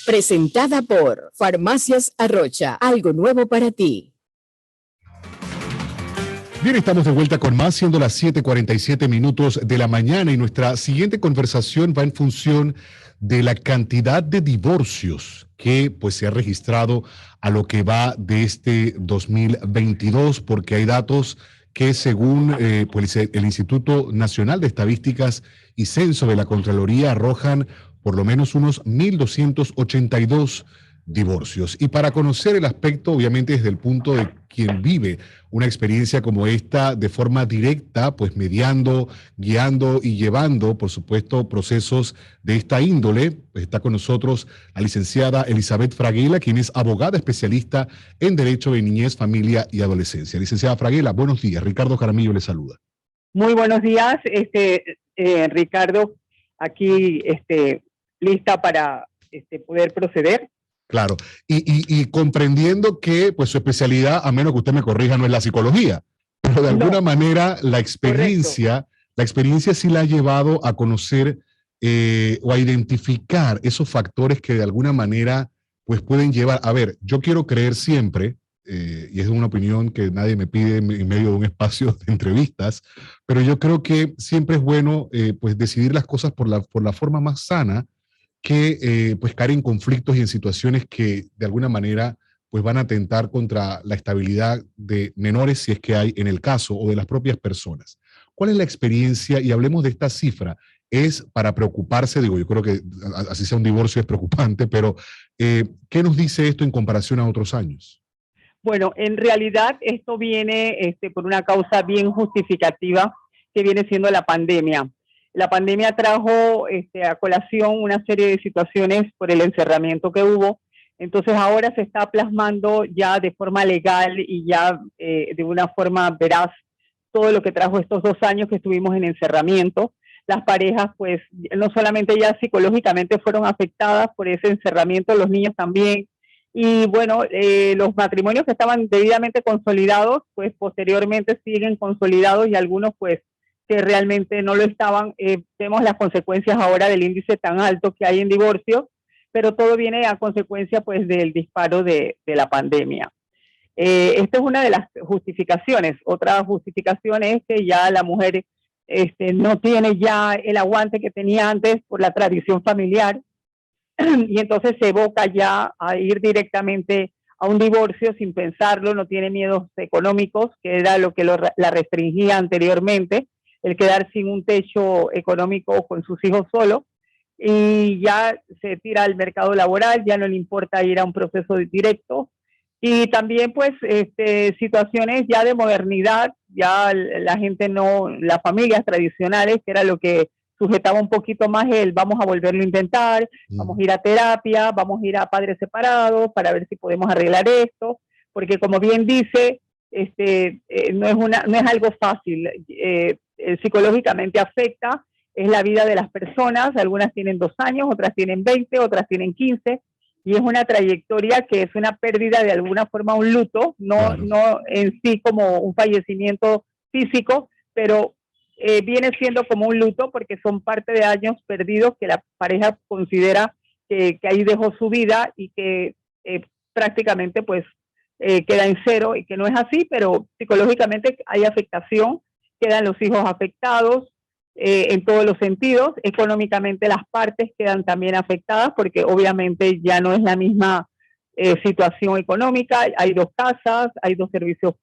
Presentada por Farmacias Arrocha, algo nuevo para ti. Bien, estamos de vuelta con más, siendo las 7:47 de la mañana, y nuestra siguiente conversación va en función de la cantidad de divorcios que pues se ha registrado a lo que va de este 2022, porque hay datos que según pues el Instituto Nacional de Estadísticas y Censo de la Contraloría arrojan por lo menos unos 1.282 divorcios. Y para conocer el aspecto, obviamente desde el punto de quien vive una experiencia como esta de forma directa, pues mediando, guiando y llevando, por supuesto, procesos de esta índole, pues está con nosotros la licenciada Elizabeth Fraguela, quien es abogada especialista en Derecho de Niñez, Familia y Adolescencia. Licenciada Fraguela, buenos días. Ricardo Jaramillo le saluda. Muy buenos días, Ricardo, aquí lista para poder proceder. Claro, y comprendiendo que pues su especialidad, a menos que usted me corrija, no es la psicología, pero de alguna manera la experiencia sí la ha llevado a conocer o a identificar esos factores que de alguna manera pues pueden llevar. A ver, yo quiero creer siempre, y es una opinión que nadie me pide en medio de un espacio de entrevistas, pero yo creo que siempre es bueno pues decidir las cosas por la forma más sana, que pues caer en conflictos y en situaciones que de alguna manera pues van a atentar contra la estabilidad de menores, si es que hay en el caso, o de las propias personas. ¿Cuál es la experiencia? Y hablemos de esta cifra. Es para preocuparse, digo, yo creo que así sea un divorcio es preocupante, pero ¿qué nos dice esto en comparación a otros años? Bueno, en realidad esto viene por una causa bien justificativa que viene siendo la pandemia. La pandemia trajo a colación una serie de situaciones por el encerramiento que hubo. Entonces ahora se está plasmando ya de forma legal y ya de una forma veraz todo lo que trajo estos 2 años que estuvimos en encerramiento. Las parejas pues no solamente ya psicológicamente fueron afectadas por ese encerramiento, los niños también. Y bueno, los matrimonios que estaban debidamente consolidados, pues posteriormente siguen consolidados, y algunos pues que realmente no lo estaban. Vemos las consecuencias ahora del índice tan alto que hay en divorcio, pero todo viene a consecuencia pues del disparo de la pandemia. Esta es una de las justificaciones. Otra justificación es que ya la mujer no tiene ya el aguante que tenía antes por la tradición familiar, y entonces se evoca ya a ir directamente a un divorcio sin pensarlo, no tiene miedos económicos, que era lo que la restringía anteriormente, el quedar sin un techo económico con sus hijos solo, y ya se tira al mercado laboral, ya no le importa ir a un proceso directo. Y también pues situaciones ya de modernidad, ya la gente no, las familias tradicionales, que era lo que sujetaba un poquito más vamos a volverlo a intentar, vamos a ir a terapia, vamos a ir a padres separados para ver si podemos arreglar esto, porque como bien dice, no es algo fácil, psicológicamente afecta, es la vida de las personas, algunas tienen 2 años, otras tienen 20, otras tienen 15, y es una trayectoria que es una pérdida de alguna forma, un luto, no en sí como un fallecimiento físico, pero viene siendo como un luto porque son parte de años perdidos que la pareja considera que ahí dejó su vida y que prácticamente pues queda en cero, y que no es así, pero psicológicamente hay afectación, quedan los hijos afectados en todos los sentidos. Económicamente las partes quedan también afectadas porque obviamente ya no es la misma situación económica, hay 2 casas, hay 2 servicios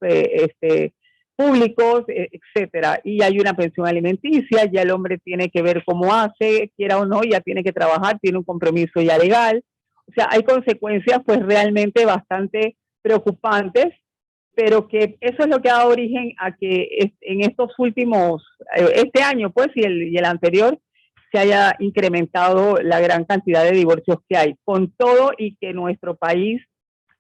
públicos, etcétera, y hay una pensión alimenticia, ya el hombre tiene que ver cómo hace, quiera o no, ya tiene que trabajar, tiene un compromiso ya legal. O sea, hay consecuencias pues realmente bastante preocupantes, pero que eso es lo que ha dado origen a que en estos últimos, este año pues y el anterior, se haya incrementado la gran cantidad de divorcios que hay, con todo y que en nuestro país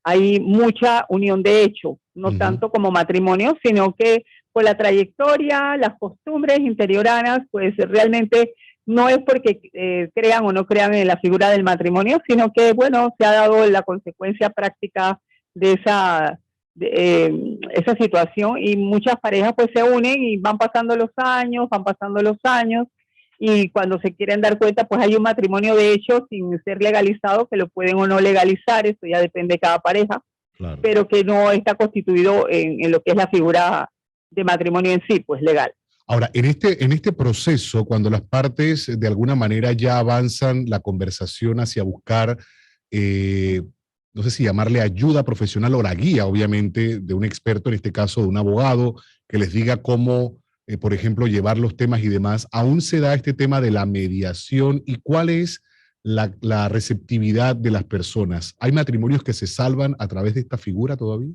hay mucha unión de hecho, no tanto como matrimonio, sino que por la trayectoria, las costumbres interioranas, pues realmente no es porque crean o no crean en la figura del matrimonio, sino que, bueno, se ha dado la consecuencia práctica de esa situación, y muchas parejas pues se unen y van pasando los años, y cuando se quieren dar cuenta, pues hay un matrimonio de hecho sin ser legalizado, que lo pueden o no legalizar, eso ya depende de cada pareja, Claro. pero que no está constituido en lo que es la figura de matrimonio en sí, pues legal. Ahora, en este proceso, cuando las partes de alguna manera ya avanzan la conversación hacia buscar, no sé si llamarle ayuda profesional o la guía, obviamente, de un experto, en este caso de un abogado, que les diga cómo, por ejemplo, llevar los temas y demás, aún se da este tema de la mediación y cuál es la receptividad de las personas. ¿Hay matrimonios que se salvan a través de esta figura todavía?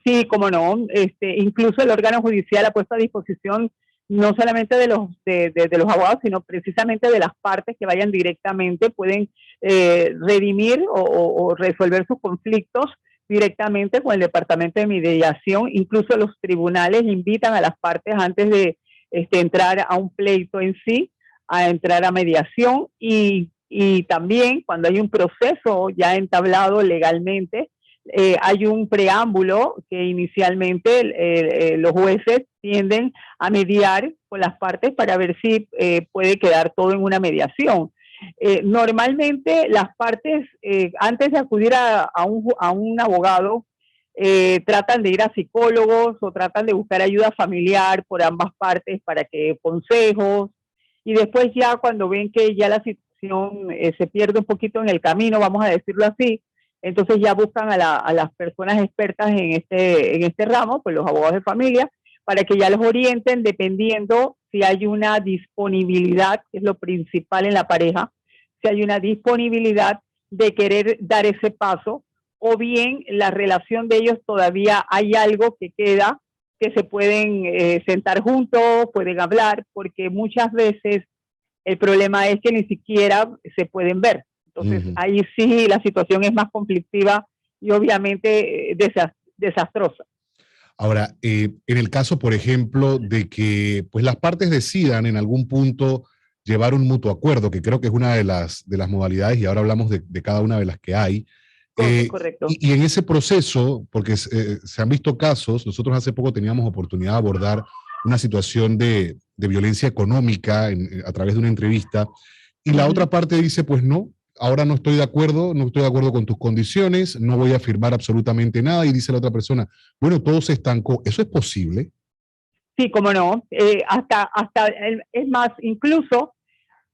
Sí, cómo no. Incluso el órgano judicial ha puesto a disposición no solamente de los abogados, sino precisamente de las partes que vayan directamente, pueden redimir o resolver sus conflictos directamente con el departamento de mediación. Incluso los tribunales invitan a las partes antes de entrar a un pleito en sí, a entrar a mediación y también cuando hay un proceso ya entablado legalmente, hay un preámbulo que inicialmente los jueces tienden a mediar con las partes para ver si puede quedar todo en una mediación. Normalmente las partes, antes de acudir a un abogado, tratan de ir a psicólogos o tratan de buscar ayuda familiar por ambas partes para que consejos, y después ya cuando ven que ya la situación se pierde un poquito en el camino, vamos a decirlo así, entonces ya buscan a las personas expertas en este ramo, pues los abogados de familia, para que ya los orienten dependiendo si hay una disponibilidad, que es lo principal en la pareja, si hay una disponibilidad de querer dar ese paso, o bien la relación de ellos todavía hay algo que queda, que se pueden sentar juntos, pueden hablar, porque muchas veces el problema es que ni siquiera se pueden ver. Entonces, ahí sí la situación es más conflictiva y obviamente desastrosa. Ahora, en el caso, por ejemplo, de que pues, las partes decidan en algún punto llevar un mutuo acuerdo, que creo que es una de las modalidades, y ahora hablamos de cada una de las que hay. Correcto. Y en ese proceso, porque se han visto casos, nosotros hace poco teníamos oportunidad de abordar una situación de violencia económica a través de una entrevista, y la otra parte dice, pues no, ahora no estoy de acuerdo con tus condiciones, no voy a firmar absolutamente nada, y dice la otra persona, bueno, todo se estancó. ¿Eso es posible? Sí, cómo no. Es más, incluso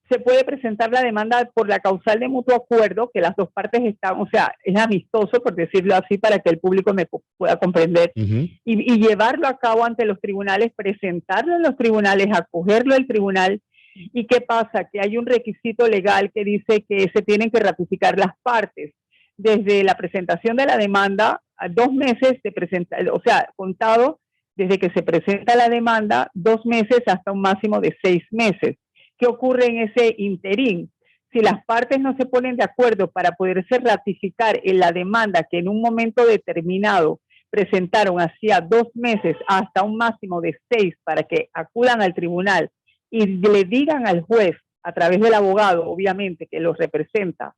se puede presentar la demanda por la causal de mutuo acuerdo, que las dos partes están, o sea, es amistoso, por decirlo así, para que el público me pueda comprender, y llevarlo a cabo ante los tribunales, presentarlo en los tribunales, acogerlo al tribunal. ¿Y qué pasa? Que hay un requisito legal que dice que se tienen que ratificar las partes. Desde la presentación de la demanda, a 2 meses de presentar, o sea, contado desde que se presenta la demanda, 2 meses hasta un máximo de 6 meses. ¿Qué ocurre en ese interín? Si las partes no se ponen de acuerdo para poderse ratificar en la demanda que en un momento determinado presentaron hacía 2 meses hasta un máximo de 6 para que acudan al tribunal y le digan al juez, a través del abogado, obviamente, que los representa,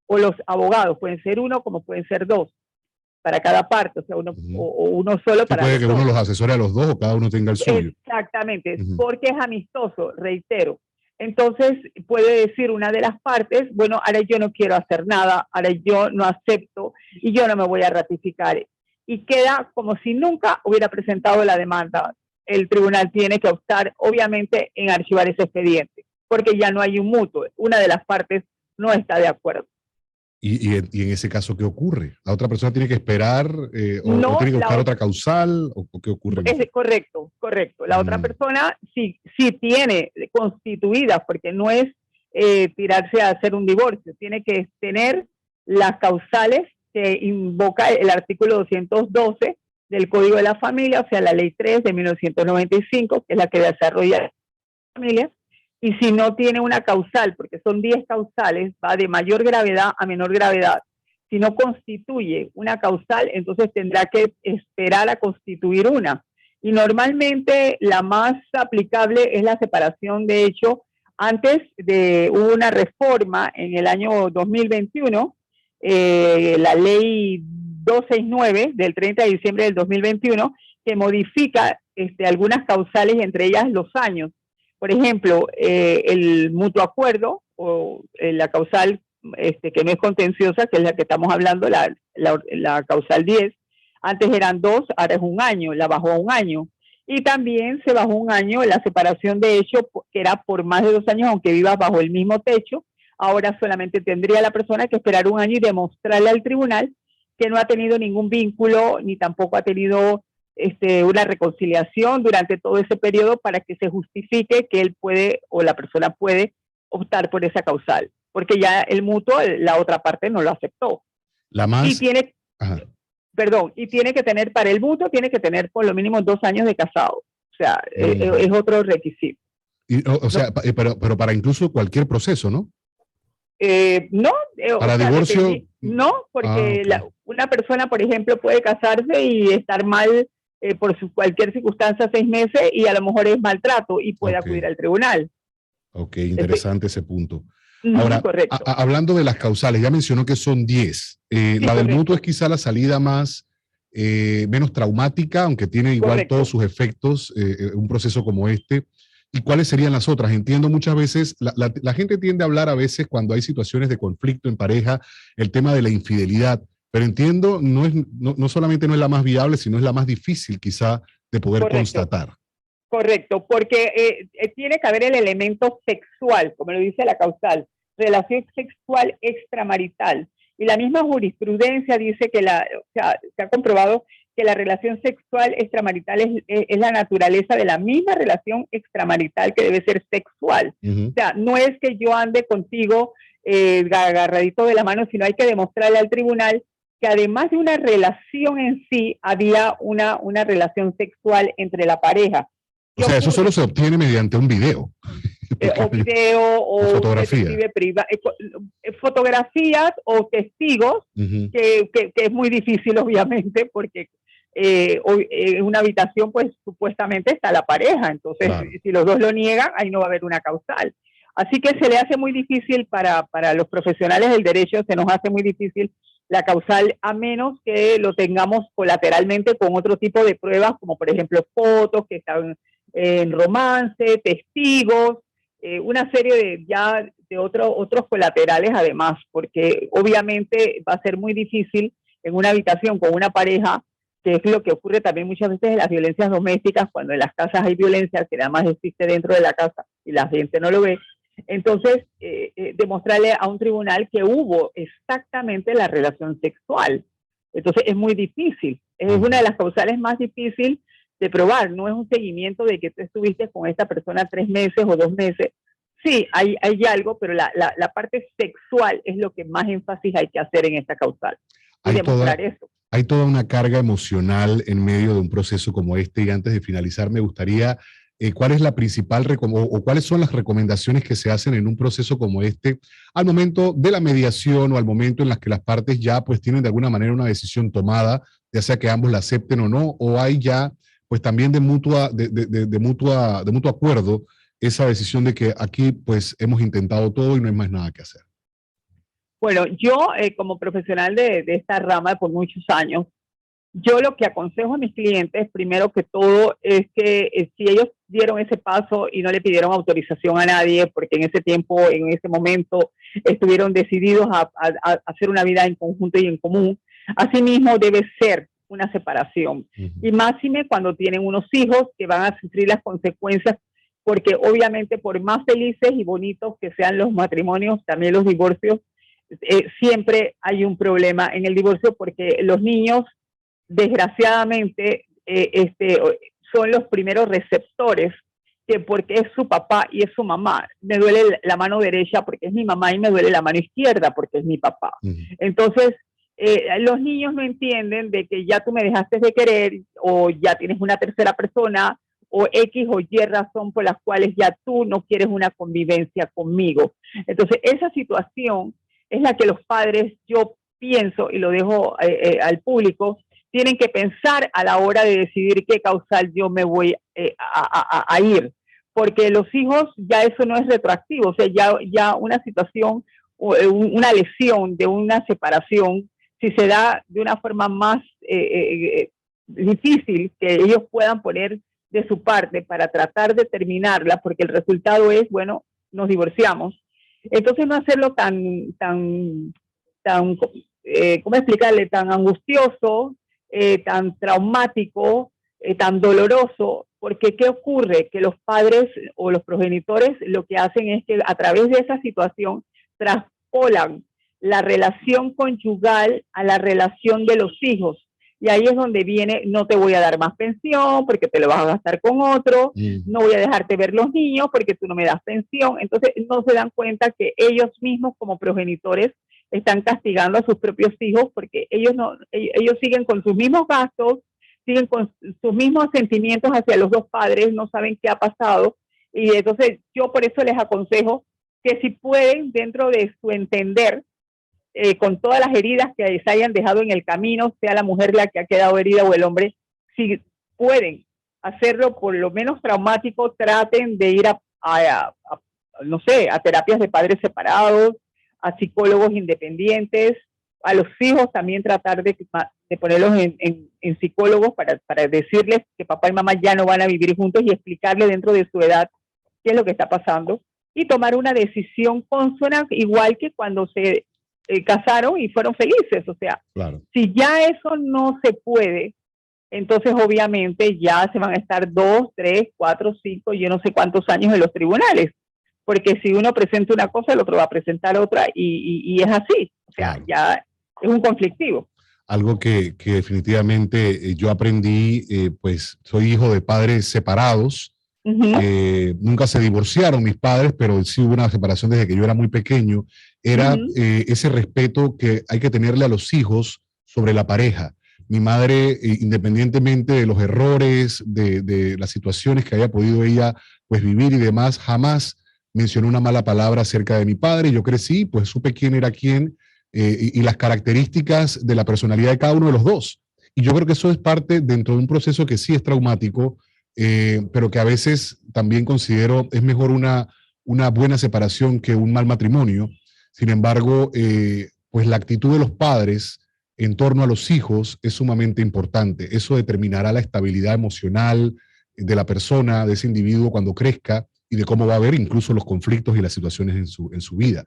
o los abogados, pueden ser uno como pueden ser 2, para cada parte, o sea, uno, o uno solo para puede que dos. uno los asesore a los dos o cada uno tenga el suyo. Exactamente, porque es amistoso, reitero. Entonces puede decir una de las partes, bueno, ahora yo no quiero hacer nada, ahora yo no acepto y yo no me voy a ratificar. Y queda como si nunca hubiera presentado la demanda. El tribunal tiene que optar, obviamente, en archivar ese expediente, porque ya no hay un mutuo. Una de las partes no está de acuerdo. ¿Y en ese caso qué ocurre? ¿La otra persona tiene que esperar o tiene que buscar otra causal? ¿O qué ocurre? Correcto. La otra persona sí tiene constituidas, porque no es tirarse a hacer un divorcio, tiene que tener las causales que invoca el artículo 212 del Código de la Familia, o sea, la Ley 3 de 1995, que es la que desarrolla la familia. Y si no tiene una causal, porque son 10 causales, va de mayor gravedad a menor gravedad. Si no constituye una causal, entonces tendrá que esperar a constituir una. Y normalmente la más aplicable es la separación. De hecho, hubo una reforma en el año 2021, la ley 269 del 30 de diciembre del 2021, que modifica algunas causales, entre ellas los años. Por ejemplo, el mutuo acuerdo o la causal que no es contenciosa, que es la que estamos hablando, la causal 10, antes eran 2, ahora es 1 año, la bajó a 1 año. Y también se bajó 1 año la separación de hecho, que era por más de 2 años, aunque vivas bajo el mismo techo. Ahora solamente tendría la persona que esperar 1 año y demostrarle al tribunal que no ha tenido ningún vínculo, ni tampoco ha tenido una reconciliación durante todo ese periodo para que se justifique que él puede o la persona puede optar por esa causal, porque ya el mutuo, la otra parte no lo aceptó. La más... Y tiene, y tiene que tener, para el mutuo, tiene que tener por lo mínimo 2 años de casado. O sea, es otro requisito. O sea, pero para incluso cualquier proceso, ¿no? No. Para divorcio... No, porque una persona, por ejemplo, puede casarse y estar mal por cualquier circunstancia 6 meses y a lo mejor es maltrato y puede acudir al tribunal. Ok, interesante ese punto. Ahora, hablando de las causales, ya mencionó que son 10. La del mutuo es quizá la salida más, menos traumática, aunque tiene igual todos sus efectos, un proceso como este. ¿Y cuáles serían las otras? Entiendo muchas veces, la gente tiende a hablar a veces cuando hay situaciones de conflicto en pareja, el tema de la infidelidad, pero entiendo, no solamente no es la más viable, sino es la más difícil quizá de poder constatar. Correcto, porque tiene que haber el elemento sexual, como lo dice la causal, relación sexual extramarital. Y la misma jurisprudencia dice que se ha comprobado que la relación sexual extramarital es la naturaleza de la misma relación extramarital que debe ser sexual. O sea, no es que yo ande contigo agarradito de la mano, sino hay que demostrarle al tribunal que además de una relación en sí, había una relación sexual entre la pareja. O sea, eso solo se obtiene mediante un video. O video o fotografía. Fotografías o testigos, que es muy difícil obviamente porque en una habitación pues supuestamente está la pareja, entonces si los dos lo niegan ahí no va a haber una causal. Así que se le hace muy difícil para los profesionales del derecho, se nos hace muy difícil la causal a menos que lo tengamos colateralmente con otro tipo de pruebas como por ejemplo fotos que están en romance, testigos, una serie de otros colaterales además, porque obviamente va a ser muy difícil en una habitación con una pareja, que es lo que ocurre también muchas veces en las violencias domésticas, cuando en las casas hay violencia que nada más existe dentro de la casa y la gente no lo ve. Entonces, demostrarle a un tribunal que hubo exactamente la relación sexual. Entonces, es muy difícil. Es una de las causales más difíciles de probar. No es un seguimiento de que tú estuviste con esta persona 3 meses o 2 meses. Sí, hay algo, pero la parte sexual es lo que más énfasis hay que hacer en esta causal. Y demostrar eso. Hay toda una carga emocional en medio de un proceso como este. Y antes de finalizar, me gustaría... ¿cuál es la principal o cuáles son las recomendaciones que se hacen en un proceso como este al momento de la mediación o al momento en las que las partes ya pues tienen de alguna manera una decisión tomada, ya sea que ambos la acepten o no, o hay ya pues también de mutuo acuerdo esa decisión de que aquí pues hemos intentado todo y no hay más nada que hacer? Bueno, yo como profesional de esta rama por muchos años, yo lo que aconsejo a mis clientes, primero que todo, es que si ellos dieron ese paso y no le pidieron autorización a nadie, porque en ese tiempo, en ese momento, estuvieron decididos a hacer una vida en conjunto y en común, asimismo debe ser una separación. Y máxime cuando tienen unos hijos que van a sufrir las consecuencias, porque obviamente por más felices y bonitos que sean los matrimonios, también los divorcios, siempre hay un problema en el divorcio porque los niños desgraciadamente son los primeros receptores que porque es su papá y es su mamá, me duele la mano derecha porque es mi mamá y me duele la mano izquierda porque es mi papá. Entonces los niños no entienden de que ya tú me dejaste de querer o ya tienes una tercera persona o X o Y razón por las cuales ya tú no quieres una convivencia conmigo. Entonces esa situación es la que los padres, yo pienso y lo dejo al público, tienen que pensar a la hora de decidir qué causal yo me voy a ir, porque los hijos ya eso no es retroactivo, o sea, ya una situación, una lesión de una separación, si se da de una forma más difícil que ellos puedan poner de su parte para tratar de terminarla, porque el resultado es, bueno, nos divorciamos. Entonces no hacerlo ¿cómo explicarle? Tan angustioso, tan traumático, tan doloroso, porque ¿qué ocurre? Que los padres o los progenitores lo que hacen es que a través de esa situación traspolan la relación conyugal a la relación de los hijos. Y ahí es donde viene, no te voy a dar más pensión porque te lo vas a gastar con otro, no voy a dejarte ver los niños porque tú no me das pensión. Entonces no se dan cuenta que ellos mismos como progenitores están castigando a sus propios hijos porque ellos siguen con sus mismos gastos, siguen con sus mismos sentimientos hacia los dos padres, no saben qué ha pasado. Y entonces yo por eso les aconsejo que si pueden, dentro de su entender, con todas las heridas que se hayan dejado en el camino, sea la mujer la que ha quedado herida o el hombre, si pueden hacerlo por lo menos traumático, traten de ir no sé, a terapias de padres separados, a psicólogos independientes, a los hijos también tratar de ponerlos en psicólogos para decirles que papá y mamá ya no van a vivir juntos y explicarle dentro de su edad qué es lo que está pasando y tomar una decisión consona, igual que cuando se casaron y fueron felices. O sea, claro. Si ya eso no se puede, entonces obviamente ya se van a estar 2, 3, 4, 5, yo no sé cuántos años en los tribunales, porque si uno presenta una cosa, el otro va a presentar otra y es así. O sea, claro. Ya es un conflictivo. Algo que definitivamente yo aprendí, pues soy hijo de padres separados. Nunca se divorciaron mis padres, pero sí hubo una separación desde que yo era muy pequeño. Era ese respeto que hay que tenerle a los hijos sobre la pareja. Mi madre, independientemente de los errores, de las situaciones que haya podido ella pues vivir y demás, jamás mencionó una mala palabra acerca de mi padre. Yo crecí, pues supe quién era quién y las características de la personalidad de cada uno de los dos. Y yo creo que eso es parte dentro de un proceso que sí es traumático, pero que a veces también considero es mejor una buena separación que un mal matrimonio. Sin embargo, pues la actitud de los padres en torno a los hijos es sumamente importante. Eso determinará la estabilidad emocional de la persona, de ese individuo cuando crezca y de cómo va a ver incluso los conflictos y las situaciones en su vida.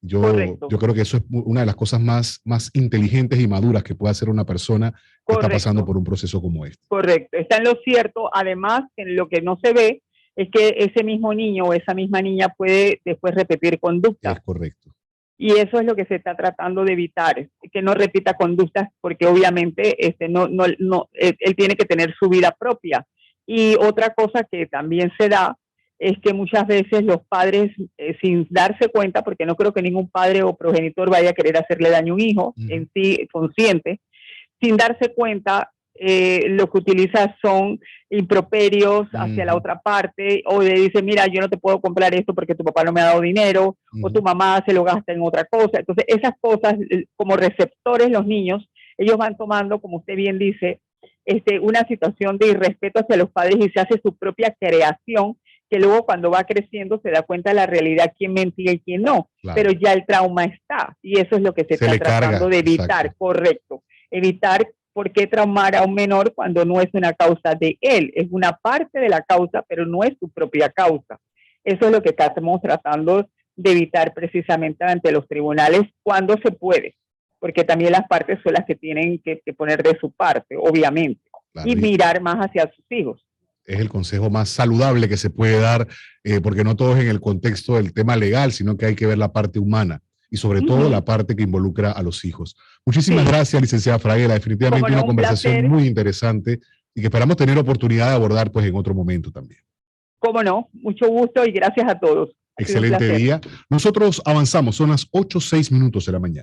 Yo creo que eso es una de las cosas más inteligentes y maduras que puede hacer una persona que está pasando por un proceso como este. Correcto, está en lo cierto. Además, en lo que no se ve es que ese mismo niño o esa misma niña puede después repetir conductas. Es correcto. Y eso es lo que se está tratando de evitar, que no repita conductas, porque obviamente él tiene que tener su vida propia. Y otra cosa que también se da es que muchas veces los padres, sin darse cuenta, porque no creo que ningún padre o progenitor vaya a querer hacerle daño a un hijo en sí consciente, sin darse cuenta, lo que utiliza son improperios hacia la otra parte, o le dice, mira, yo no te puedo comprar esto porque tu papá no me ha dado dinero, o tu mamá se lo gasta en otra cosa. Entonces, esas cosas, como receptores los niños, ellos van tomando, como usted bien dice, una situación de irrespeto hacia los padres y se hace su propia creación, que luego cuando va creciendo se da cuenta de la realidad, quién mentía y quién no. Claro. Pero ya el trauma está, y eso es lo que se está tratando de evitar. Exacto. Correcto. Evitar por qué traumar a un menor cuando no es una causa de él, es una parte de la causa, pero no es su propia causa. Eso es lo que estamos tratando de evitar precisamente ante los tribunales cuando se puede, porque también las partes son las que tienen que poner de su parte, obviamente, claro, y mirar más hacia sus hijos. Es el consejo más saludable que se puede dar, porque no todo es en el contexto del tema legal, sino que hay que ver la parte humana y sobre todo la parte que involucra a los hijos. Muchísimas gracias, licenciada Fraguela. Definitivamente una conversación muy interesante y que esperamos tener oportunidad de abordar pues en otro momento también. Cómo no, mucho gusto y gracias a todos. Excelente día. Nosotros avanzamos, son las 8:06 de la mañana.